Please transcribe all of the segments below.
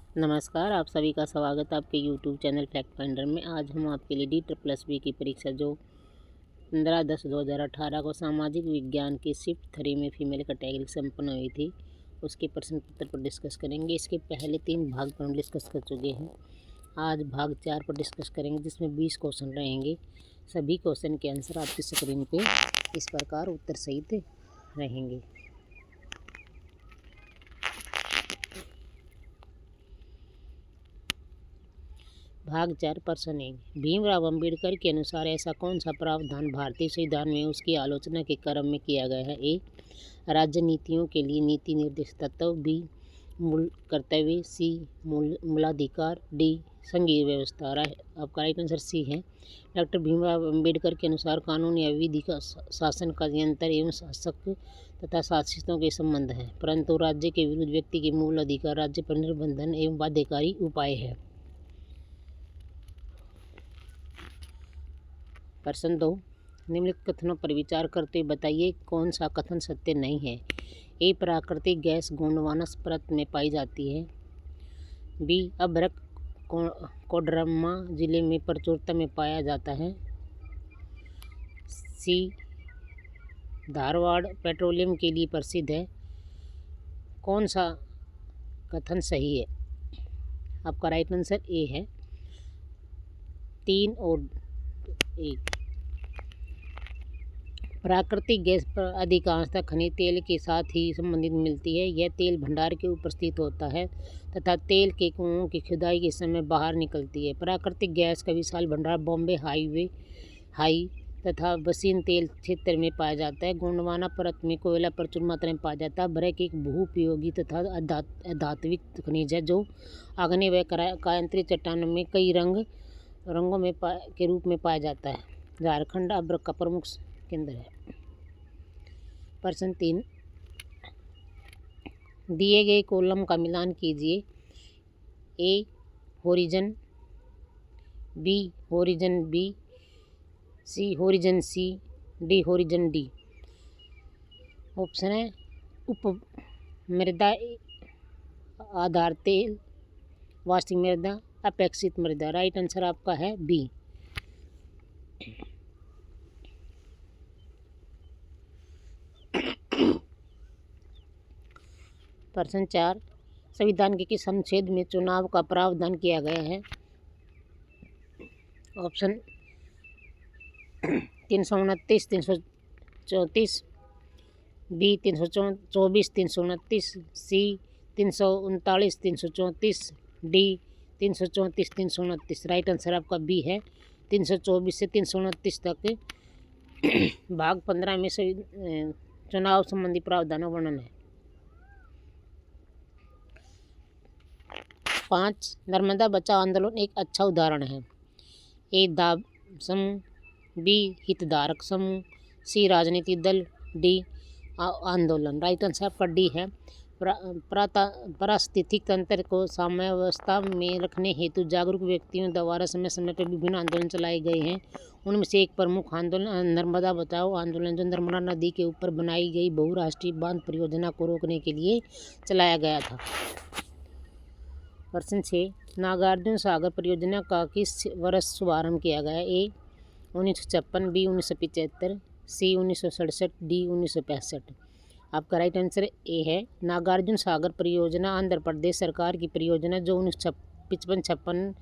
नमस्कार, आप सभी का स्वागत है आपके यूट्यूब चैनल फैक्ट फाइंडर में। आज हम आपके लिए D++ की परीक्षा जो 15/10/2018 को सामाजिक विज्ञान की शिफ्ट 3 में फीमेल कैटेगरी संपन्न हुई थी, उसके प्रश्न पत्र पर डिस्कस करेंगे। इसके पहले 3 भाग पर हम डिस्कस कर चुके हैं। आज भाग 4 पर डिस्कस करेंगे, जिसमें 20 क्वेश्चन रहेंगे। सभी क्वेश्चन के आंसर आपकी स्क्रीन पे इस प्रकार उत्तर सहित रहेंगे। भाग 4 प्रश्न 1। भीमराव अंबेडकर के अनुसार ऐसा कौन सा प्रावधान भारतीय संविधान में उसकी आलोचना के क्रम में किया गया है? ए, राज्य नीतियों के लिए नीति निर्देश तत्व, बी, मूल कर्तव्य, सी, मूलाधिकार, डी, संघीय व्यवस्था। आपका राइट आंसर सी है। डॉक्टर भीमराव अंबेडकर के अनुसार कानून या विधि का शासन का नियंत्रण एवं शासक तथा शासितों के संबंध है, परंतु राज्य के विरुद्ध व्यक्ति के मूल अधिकार राज्य पर निर्बंधन एवं बाध्यकारी उपाय है। प्रश्न 2। निम्नलिखित कथनों पर विचार करते हुए बताइए कौन सा कथन सत्य नहीं है। ए, प्राकृतिक गैस गोंडवाना परत में पाई जाती है। बी, अभ्रक कोडरमा जिले में प्रचुरता में पाया जाता है। सी, धारवाड़ पेट्रोलियम के लिए प्रसिद्ध है। कौन सा कथन सही है? आपका राइट आंसर ए है। 3 और 1। प्राकृतिक गैस पर अधिकांशतः खनिज तेल के साथ ही संबंधित मिलती है। यह तेल भंडार के ऊपर स्थित होता है तथा तेल के कुओं की खुदाई के समय बाहर निकलती है। प्राकृतिक गैस का विशाल भंडार बॉम्बे हाई तथा बसीन तेल क्षेत्र में पाया जाता है। गोंडवाना परत में कोयला प्रचुर मात्रा में पाया जाता है। भ्रक एक भूउपयोगी तथा अधात्विक खनिज है जो आग्नेय व कायांतरित चट्टानों में कई रंगों में के रूप में पाया जाता है। झारखंड अभ्रक का प्रमुख केंद्र है। प्रश्न 3। दिए गए कॉलम का मिलान कीजिए। ए, होरिजन, बी, होरिजन बी, सी, होरिजन सी, डी, होरिजन डी। ऑप्शन है उप मृदा, आधार तेल, वास्तविक मृदा, अपेक्षित मृदा। राइट आंसर आपका है बी। प्रश्न 4। संविधान के किस अनुच्छेद में चुनाव का प्रावधान किया गया है? ऑप्शन 329, 334, बी 324, 329, सी 339, 334, डी 334, 329। राइट आंसर आपका बी है। 324 से 329 तक भाग 15 में से चुनाव संबंधी प्रावधानों का वर्णन है। 5। नर्मदा बचाओ आंदोलन एक अच्छा उदाहरण है। ए, दाब समूह, बी, हितधारक समूह, सी, राजनीतिक दल, डी, आंदोलन। राइट आंसर आपका डी है। पारिस्थितिक तंत्र को साम्यावस्था में रखने हेतु जागरूक व्यक्तियों द्वारा समय समय पर विभिन्न आंदोलन चलाए गए हैं। उनमें से एक प्रमुख आंदोलन नर्मदा बचाओ आंदोलन, जो नर्मदा नदी के ऊपर बनाई गई बहुराष्ट्रीय बांध परियोजना को रोकने के लिए चलाया गया था। प्रश्न 6। नागार्जुन सागर परियोजना का किस वर्ष शुभारंभ किया गया? ए, 1956, बी 1975, सी 1967, डी 1965। आपका राइट आंसर ए है। नागार्जुन सागर परियोजना आंध्र प्रदेश सरकार की परियोजना जो 1955-56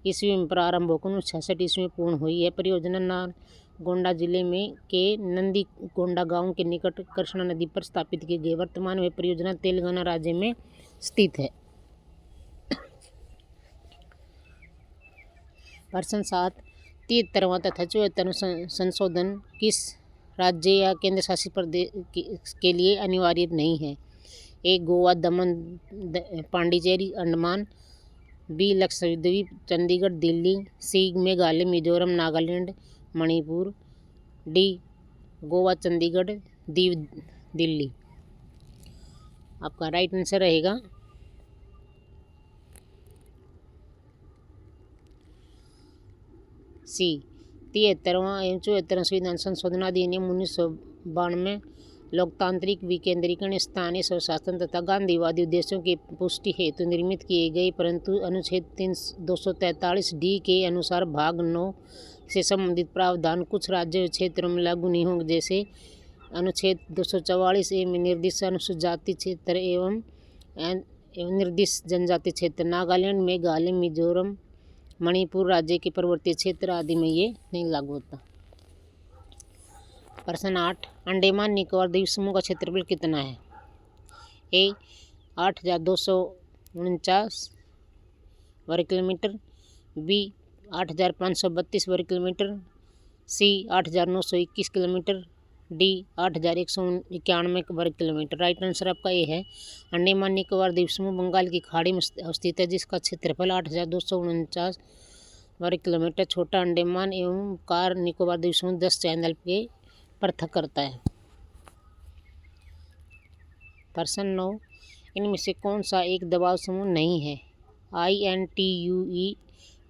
ईस्वी में प्रारंभ होकर 1966 ईस्वी में पूर्ण हुई है। परियोजना नालगोंडा जिले में के नंदीगोंडा गांव के निकट कृष्णा नदी पर स्थापित की गई। वर्तमान में परियोजना तेलंगाना राज्य में स्थित है। प्रश्न 7। 73वां तथा 74वां संशोधन किस राज्य या केंद्र शासित प्रदेश के लिए अनिवार्य नहीं है? ए, गोवा, दमन पांडिचेरी अंडमान, बी, लक्षद्वीप, चंडीगढ़, दिल्ली, सी, मेघालय, मिजोरम, नागालैंड, मणिपुर, डी, गोवा, चंडीगढ़, दीव, दिल्ली। आपका राइट आंसर रहेगा सी। 73वां एवं 74वां संविधान संशोधन अधिनियम 1992 लोकतांत्रिक विकेंद्रीकरण, स्थानीय स्वशासन तथा गांधीवादी उद्देश्यों की पुष्टि हेतु निर्मित किए गए, परंतु अनुच्छेद 243D के अनुसार भाग 9 से संबंधित प्रावधान कुछ राज्यों और क्षेत्रों में लागू नहीं होंगे, जैसे अनुच्छेद 244A में निर्दिष्ट अनुसूचित जाति क्षेत्र एवं निर्दिष्ट जनजाति क्षेत्र, नागालैंड, मेघालय, मिजोरम, मणिपुर राज्य के पर्वतीय क्षेत्र आदि में ये नहीं लागू होता। प्रश्न 8, अंडमान निकोबार द्वीप समूह का क्षेत्रफल कितना है? ए 8,249 वर्ग किलोमीटर, बी 8,532 वर्ग किलोमीटर, सी 8,921 किलोमीटर, डी 8,191 वर्ग किलोमीटर। राइट आंसर आपका ये है। अंडमान निकोबार द्वीप समूह बंगाल की खाड़ी में अवस्थित है, जिसका क्षेत्रफल 8,249 वर्ग किलोमीटर। छोटा अंडमान एवं कार निकोबार द्वीप समूह 10 चैनल के पृथक करता है। प्रश्न 9, इनमें से कौन सा एक दबाव समूह नहीं है? INTUE,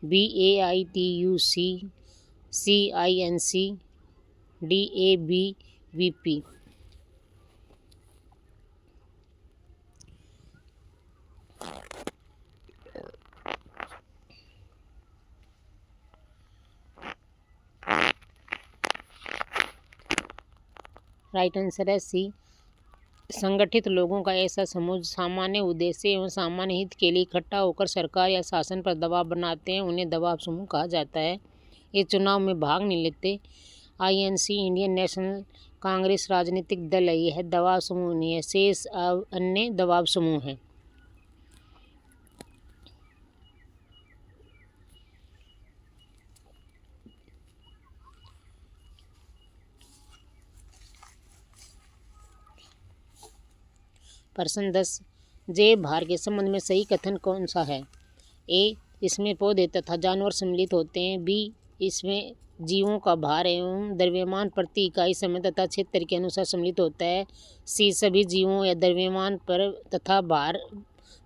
BAITUC, CINC, DABVP। Right answer है सी, संगठित लोगों का ऐसा समूह सामान्य उद्देश्य एवं सामान्य हित के लिए इकट्ठा होकर सरकार या शासन पर दबाव बनाते हैं, उन्हें दबाव समूह कहा जाता है। ये चुनाव में भाग नहीं लेते। INC, इंडियन नेशनल कांग्रेस राजनीतिक दल है, यह दबाव समूह नहीं है। शेष अन्य दबाव समूह हैं। प्रश्न 10, जैव भार के संबंध में सही कथन कौन सा है? ए, इसमें पौधे तथा जानवर सम्मिलित होते हैं। बी, इसमें जीवों का भार एवं द्रव्यमान प्रति इकाई समय तथा क्षेत्र के अनुसार सम्मिलित होता है। सी, सभी जीवों या द्रव्यमान पर तथा भार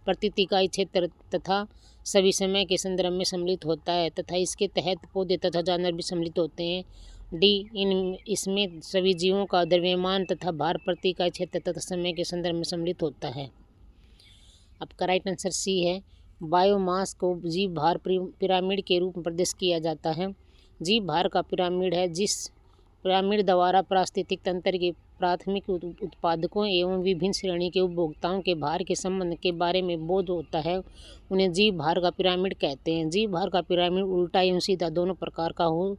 प्रति इकाई क्षेत्र तथा सभी समय के संदर्भ में सम्मिलित होता है तथा इसके तहत पौधे तथा जानवर भी सम्मिलित होते हैं। डी, इसमें सभी जीवों का द्रव्यमान तथा भार प्रति इकाई क्षेत्र तथा समय के संदर्भ में सम्मिलित होता है। आपका राइट आंसर सी है। बायोमास को जीव भार पिरामिड के रूप में प्रदर्शित किया जाता है। जीव भार का पिरामिड है जिस पिरामिड द्वारा पारिस्थितिक तंत्र के प्राथमिक उत्पादकों एवं विभिन्न श्रेणी के उपभोक्ताओं के भार के संबंध के बारे में बोध होता है, उन्हें जीव भार का पिरामिड कहते हैं। जीव भार का पिरामिड उल्टा एवं सीधा दोनों प्रकार का हो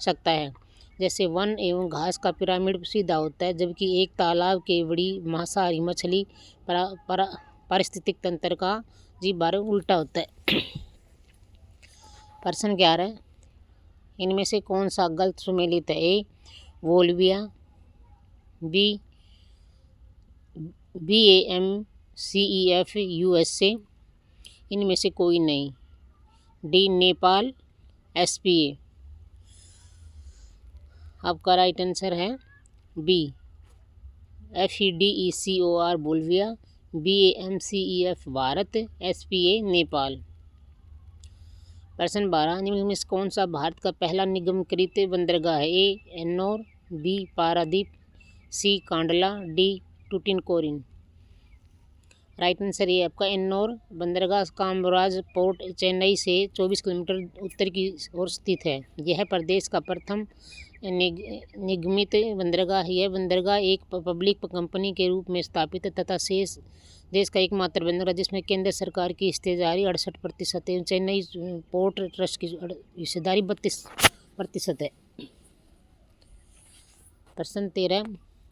सकता है। जैसे वन एवं घास का पिरामिड सीधा होता है, जबकि एक तालाब के बड़ी मांसाहारी मछली पारिस्थितिक तंत्र का जीव भार उल्टा होता है। प्रश्न 11, इनमें से कौन सा गलत सुमेलित है? A, Bolivia, B, BAMCEF USA, इनमें से कोई नहीं। D, Nepal SPA। आपका राइट आंसर है B, FEDECOR Bolivia, BAMCEF Bharat, SPA Nepal. प्रश्न 12, निम्न में से कौन सा भारत का पहला निगमकृत बंदरगाह है? ए, एन्नौर, बी, पारादीप, सी, कांडला, डी, टुटिनकोरिन। राइट आंसर ये आपका एन्नौर बंदरगाह कामराज पोर्ट चेन्नई से 24 किलोमीटर उत्तर की ओर स्थित है। यह प्रदेश का प्रथम निगमित बंदरगाह है। यह बंदरगाह एक पब्लिक कंपनी के रूप में स्थापित है तथा शेष देश का एकमात्र बंदरगाह जिसमें केंद्र सरकार की हिस्सेदारी 68% है। चेन्नई पोर्ट ट्रस्ट की हिस्सेदारी 32% है। प्रश्न 13,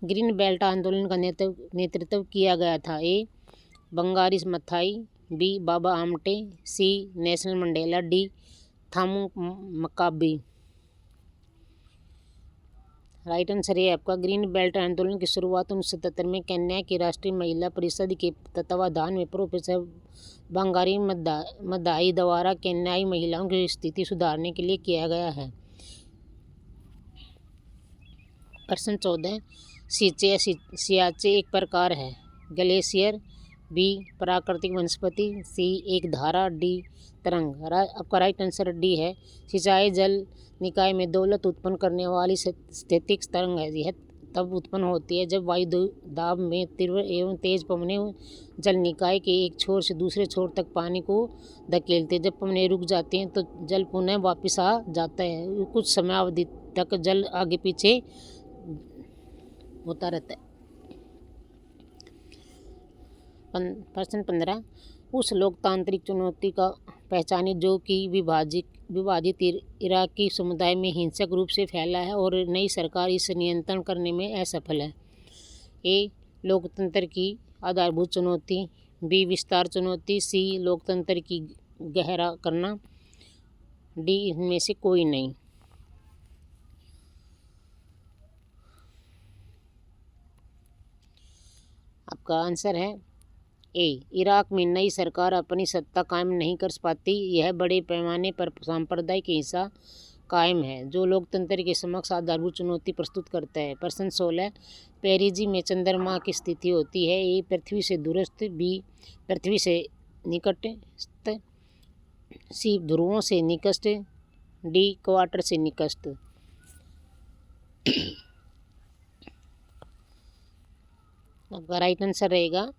ग्रीन बेल्ट आंदोलन का नेतृत्व किया गया था। A, Wangari Maathai, B, Baba Amte, C, Nelson Mandela, D, थामू मकाबी। राइट आंसर ये आपका ग्रीन बेल्ट आंदोलन की शुरुआत 1977 में केन्या की राष्ट्रीय महिला परिषद के तत्वाधान में प्रोफेसर बंगारी मदाई द्वारा केन्याई महिलाओं की स्थिति सुधारने के लिए किया गया है। प्रश्न 14, सियाचे एक प्रकार है। ग्लेशियर, बी, प्राकृतिक वनस्पति, सी, एक धारा, डी, तरंग। आपका राइट आंसर डी है। सिंचाई जल निकाय में दौलत उत्पन्न करने वाली स्थैतिक तरंग है। यह तब उत्पन्न होती है जब वायु दाब में तीव्र एवं तेज पवनें जल निकाय के एक छोर से दूसरे छोर तक पानी को धकेलते हैं। जब पवनें रुक जाती हैं तो जल पुनः वापस आ जाता है। कुछ समय अवधि तक जल आगे पीछे होता रहता है। प्रश्न 15, उस लोकतांत्रिक चुनौती का पहचाने जो कि विभाजित इराकी समुदाय में हिंसक रूप से फैला है और नई सरकार इसे नियंत्रण करने में असफल है। ए, लोकतंत्र की आधारभूत चुनौती, बी, विस्तार चुनौती, सी, लोकतंत्र की गहरा करना, डी, इनमें से कोई नहीं। आपका आंसर है ए, इराक में नई सरकार अपनी सत्ता कायम नहीं कर पाती। यह बड़े पैमाने पर सांप्रदायिक हिंसा कायम है जो लोकतंत्र के समक्ष आधारभूत चुनौती प्रस्तुत करता है। प्रश्न 16, पेरिजी में चंद्रमा की स्थिति होती है। ए, पृथ्वी से दूरस्थ, बी, पृथ्वी से निकटस्थ, सी, ध्रुवों से निकटस्थ, डी, इक्वेटर से निकटस्थ। आपका राइट आंसर रहेगा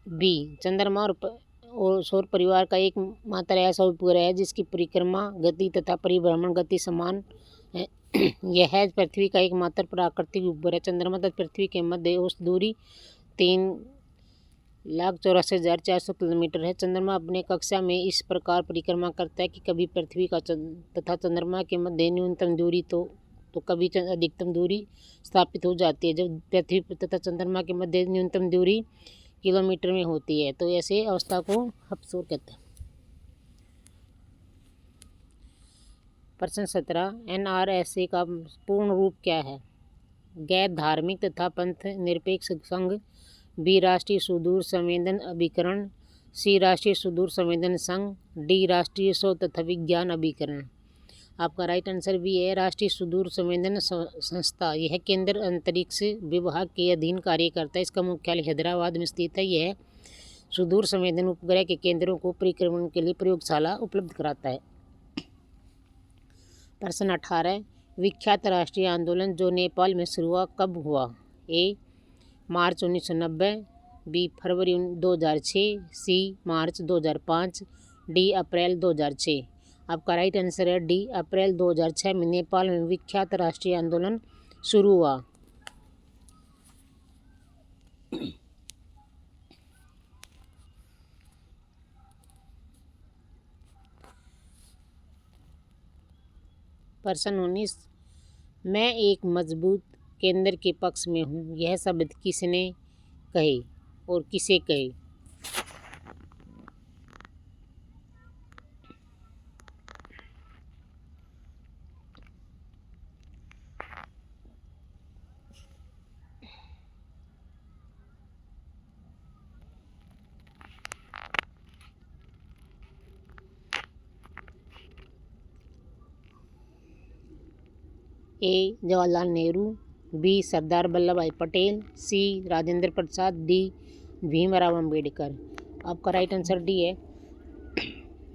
बी, चंद्रमा और सौर परिवार का एक मात्र ऐसा उपग्रह है जिसकी परिक्रमा गति तथा परिभ्रमण गति समान है। यह है पृथ्वी का एकमात्र प्राकृतिक उपग्रह। चंद्रमा तथा पृथ्वी के मध्य औसत दूरी 3,84,400 किलोमीटर है। चंद्रमा अपने कक्षा में इस प्रकार परिक्रमा करता है कि कभी पृथ्वी का तथा चंद्रमा के मध्य न्यूनतम दूरी तो कभी अधिकतम दूरी स्थापित हो जाती है। जब पृथ्वी तथा चंद्रमा के मध्य न्यूनतम दूरी किलोमीटर में होती है तो ऐसे अवस्था को अपसौर कहते हैं। प्रश्न 17, NRSA का पूर्ण रूप क्या है? गैर धार्मिक तथा पंथ निरपेक्ष संघ, बी, राष्ट्रीय सुदूर संवेदन अभिकरण, सी, राष्ट्रीय सुदूर संवेदन संघ, डी, राष्ट्रीय शोध तथा विज्ञान अभिकरण। आपका राइट आंसर भी है राष्ट्रीय सुदूर संवेदन संस्था। यह केंद्र अंतरिक्ष विभाग के अधीन कार्य करता है। इसका मुख्यालय हैदराबाद में स्थित है। यह सुदूर संवेदन उपग्रह के केंद्रों को परिक्रमण के लिए प्रयोगशाला उपलब्ध कराता है। प्रश्न 18, विख्यात राष्ट्रीय आंदोलन जो नेपाल में शुरू हुआ कब हुआ? ए, मार्च 1990, बी, फरवरी 2006, सी, मार्च 2005, डी, अप्रैल 2006। आपका राइट आंसर है डी, अप्रैल 2006 में नेपाल में विख्यात राष्ट्रीय आंदोलन शुरू हुआ। प्रश्न 19, मैं एक मजबूत केंद्र के पक्ष में हूँ, यह शब्द किसने कहे और किसे कहे? ए, जवाहरलाल नेहरू, बी, सरदार वल्लभ भाई पटेल, सी, राजेंद्र प्रसाद, डी, भीमराव अंबेडकर। आपका राइट आंसर डी है,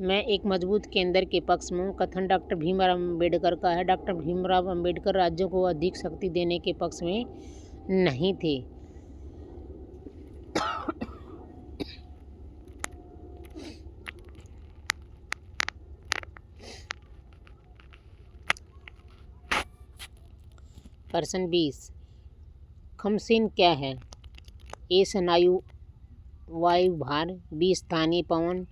मैं एक मजबूत केंद्र के पक्ष में हूँ। कथन डॉक्टर भीमराव अंबेडकर का है। डॉक्टर भीमराव अंबेडकर राज्यों को अधिक शक्ति देने के पक्ष में नहीं थे। प्रश्न 20, खमसेन क्या है? ए, स्नायु वायु भार, बी, स्थानीय पवन,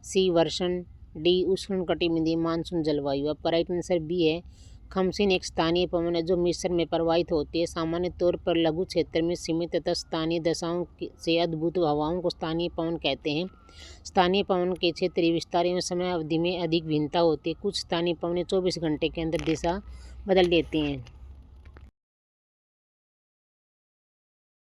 सी, वर्षण, डी, उष्णकटिबंधीय मानसून जलवायु। आपका राइट आंसर बी है, खमसेन एक स्थानीय पवन है जो मिस्र में प्रवाहित होती है। सामान्य तौर पर लघु क्षेत्र में सीमित तथा स्थानीय दशाओं से अद्भुत हवाओं को स्थानीय पवन कहते हैं। स्थानीय पवन के क्षेत्रीय विस्तार एवं समय अवधि में अधिक भिन्नता होती है। कुछ स्थानीय पवनें 24 घंटे के अंदर दिशा बदल देती हैं।